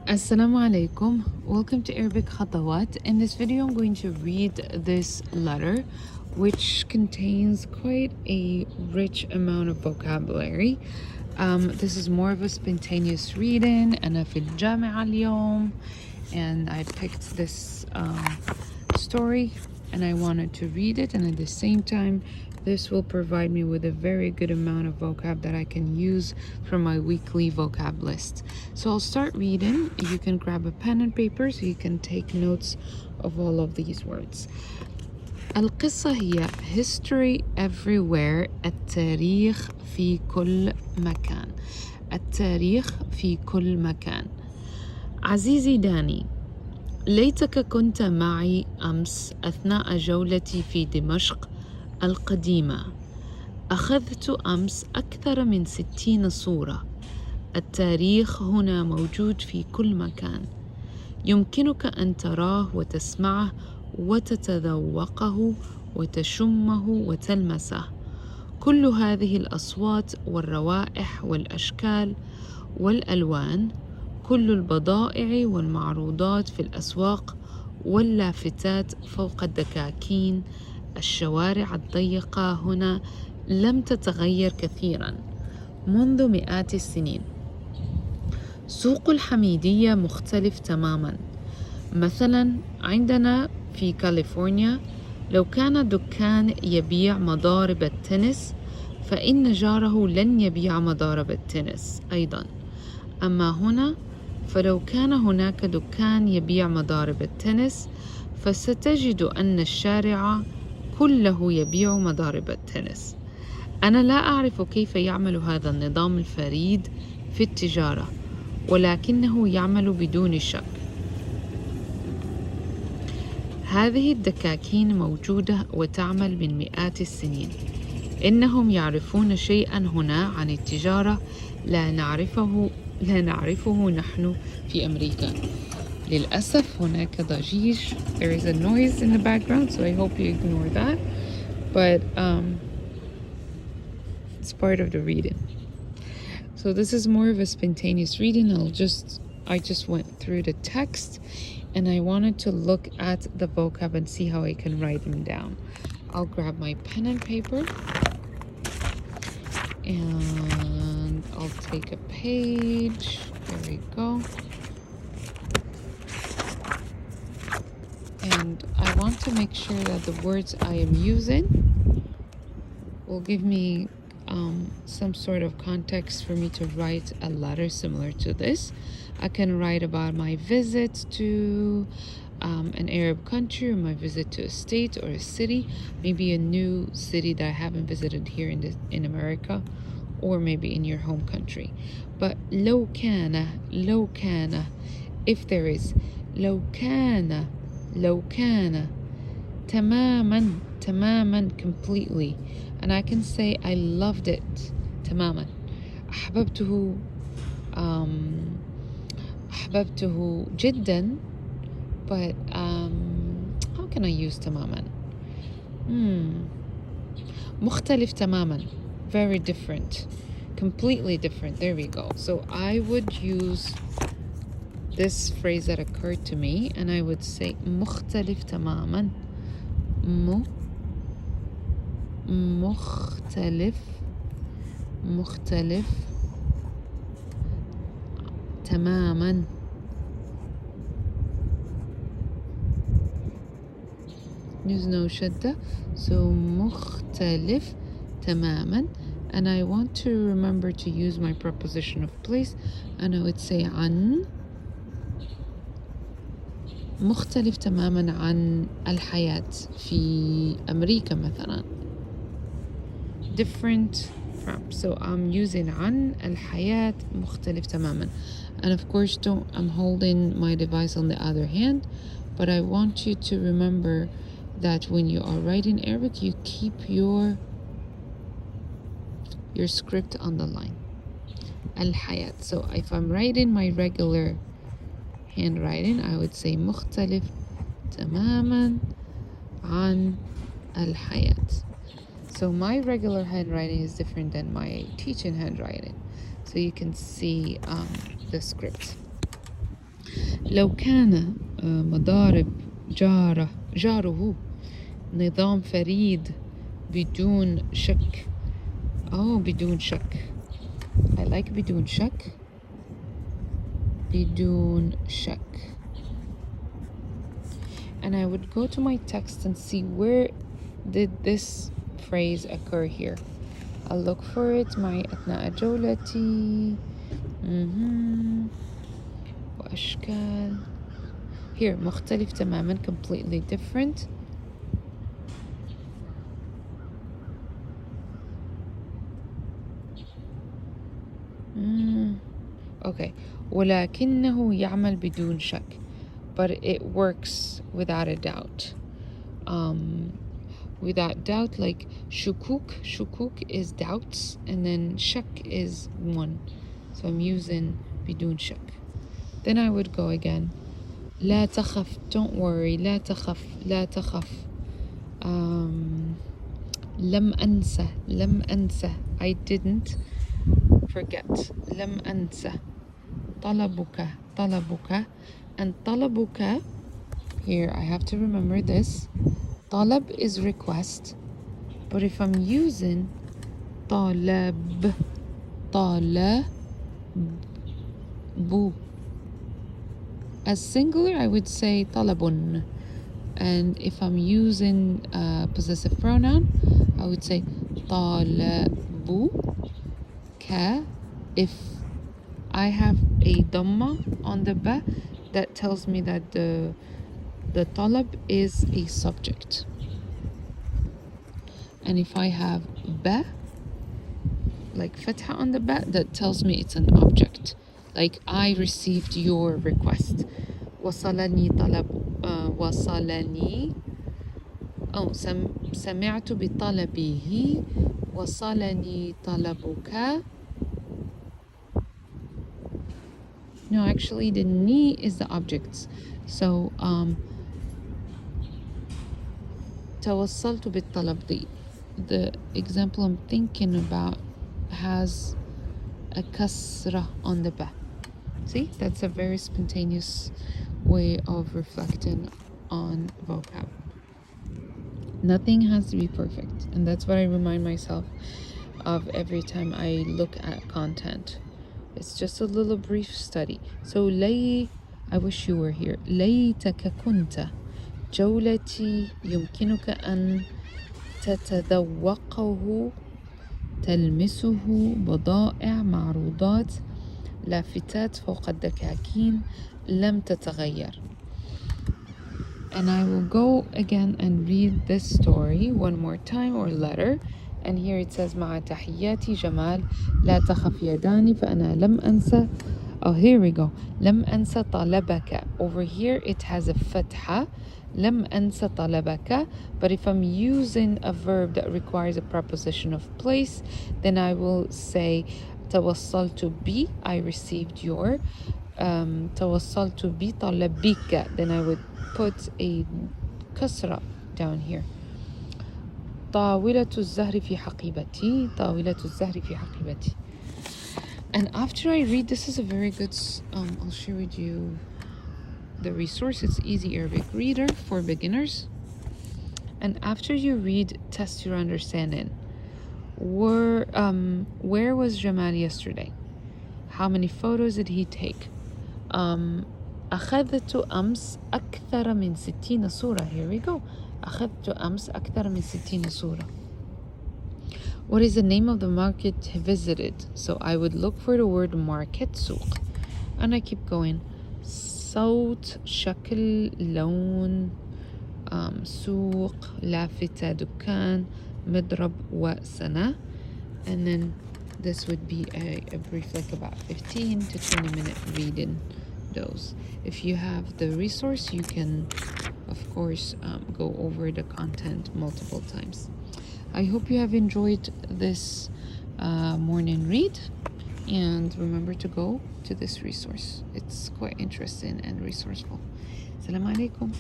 Assalamu alaikum. Welcome to Arabic Khatawat. In this video, I'm going to read this letter, which contains quite a rich amount of vocabulary. This is more of a spontaneous reading. أنا في الجامعة اليوم, and I picked this story and I wanted to read it, and at the same time this will provide me with a very good amount of vocab that I can use from my weekly vocab list. So I'll start reading. You can grab a pen and paper so you can take notes of all of these words. القصة هي history everywhere. التاريخ في كل مكان. التاريخ في كل مكان. عزيزي داني، ليتك كنت معي أمس أثناء جولتي في دمشق القديمة. أخذت أمس أكثر من 60 صورة. التاريخ هنا موجود في كل مكان. يمكنك أن تراه وتسمعه وتتذوقه وتشمه وتلمسه. كل هذه الأصوات والروائح والأشكال والألوان، كل البضائع والمعروضات في الأسواق واللافتات فوق الدكاكين، الشوارع الضيقة هنا لم تتغير كثيرا منذ مئات السنين. سوق الحميدية مختلف تماما. مثلا عندنا في كاليفورنيا لو كان دكان يبيع مضارب التنس فإن جاره لن يبيع مضارب التنس أيضا. أما هنا فلو كان هناك دكان يبيع مضارب التنس فستجد أن الشارع كله يبيع مضارب التنس. أنا لا أعرف كيف يعمل هذا النظام الفريد في التجارة، ولكنه يعمل بدون شك. هذه الدكاكين موجودة وتعمل من مئات السنين. إنهم يعرفون شيئا هنا عن التجارة لا نعرفه نحن في أمريكا. للأسف هناك ضجيج. There is a noise in the background, so I hope you ignore that. But it's part of the reading. So this is more of a spontaneous reading. I just went through the text and I wanted to look at the vocab and see how I can write them down. I'll grab my pen and paper and I'll take a page. There we go. And I want to make sure that the words I am using will give me some sort of context for me to write a letter similar to this. I can write about my visit to an Arab country, or my visit to a state or a city, maybe a new city that I haven't visited here in America, or maybe in your home country. But لو كان, if there is, لو كان تماما completely, and I can say I loved it تماما. أحببته جدا, but how can I use تماما? مختلف تماما, very different, completely different. There we go. So I would use this phrase that occurred to me and I would say مختلف تماما. مختلف تماما. There's no shadda, so مختلف تماما. And I want to remember to use my preposition of place, and I would say عن. مختلف تماما عن الحياة في أمريكا مثلا. Different from. So I'm using عن الحياة مختلف تماما. And of course I'm holding my device on the other hand, but I want you to remember that when you are writing Arabic, you keep your script on the line. الحياة. So if I'm writing my regular handwriting, I would say مختلف تماما عن الحياة. So my regular handwriting is different than my teaching handwriting. So you can see the script. لو كان مضارب جاره نظام فريد بدون شك. Oh, بدون شك. I like بدون شك. بدون شك. And I would go to my text and see where did this phrase occur here. I'll look for it معي أثناء جولتي. وأشكال. Here مختلف تماما, completely different. Okay. ولكنه يعمل بدون شك. But it works without a doubt. Without doubt, like shukuk is doubts, and then shak is one. So I'm using بدون شك. Then I would go again. لا تخف, don't worry. لا تخف, لا تخف. لم أنسى, I didn't forget. لم أنسى. طلبك. And طلبك, here I have to remember this. طلب is request. But if I'm using طلب as singular, I would say طلب. And if I'm using possessive pronoun, I would say طالبك. If I have a dhamma on the ba, that tells me that the talab is a subject. And if I have ba, like fatha on the ba, that tells me it's an object. Like I received your request. وصلني طلب وصلني سمعت بطلبه وصلني طلبك. No, actually the ni is the objects. So توصلت بالطلب, the example I'm thinking about has a kasra on the ba. See, that's a very spontaneous way of reflecting on vocab. Nothing has to be perfect, and that's what I remind myself of every time I look at content. It's just a little brief study. So I wish you were here. ليتك كنت. جولتي يمكنك أن تتذوقه, تلمسه, بضائع, معروضات, لافتات فوق الدكاكين, لم تتغير. And I will go again and read this story one more time, or letter. And here it says مع تحياتي جمال, لا تخف يداني فأنا لم أنسى. Oh, here we go. لم أنسى طلبك. Over here it has a fatha. لم أنسى طلبك. But if I'm using a verb that requires a preposition of place, then I will say توصلت بي, I received your. توصلت بطلبك, then I would put a kasra down here. طاولة الزهر في حقيبتي. طاولة الزهر في حقيبتي. And after I read, this is a very good, I'll share with you the resource. It's Easy Arabic Reader for beginners. And after you read, test your understanding. Where was Jamal yesterday? How many photos did he take? أخذت أمس أكثر من 60 صورة. Here we go. أخذت أمس أكثر من 60 صورة. What is the name of the market he visited? So I would look for the word market, سوق. And I keep going. صوت, شكل, لون, سوق, لافتة, دكان, مضرب, وسنة. And then this would be a brief, like about 15 to 20 minute reading those. If you have the resource, you can of course go over the content multiple times. I hope you have enjoyed this morning read, and remember to go to this resource. It's quite interesting and resourceful. Assalamu alaikum.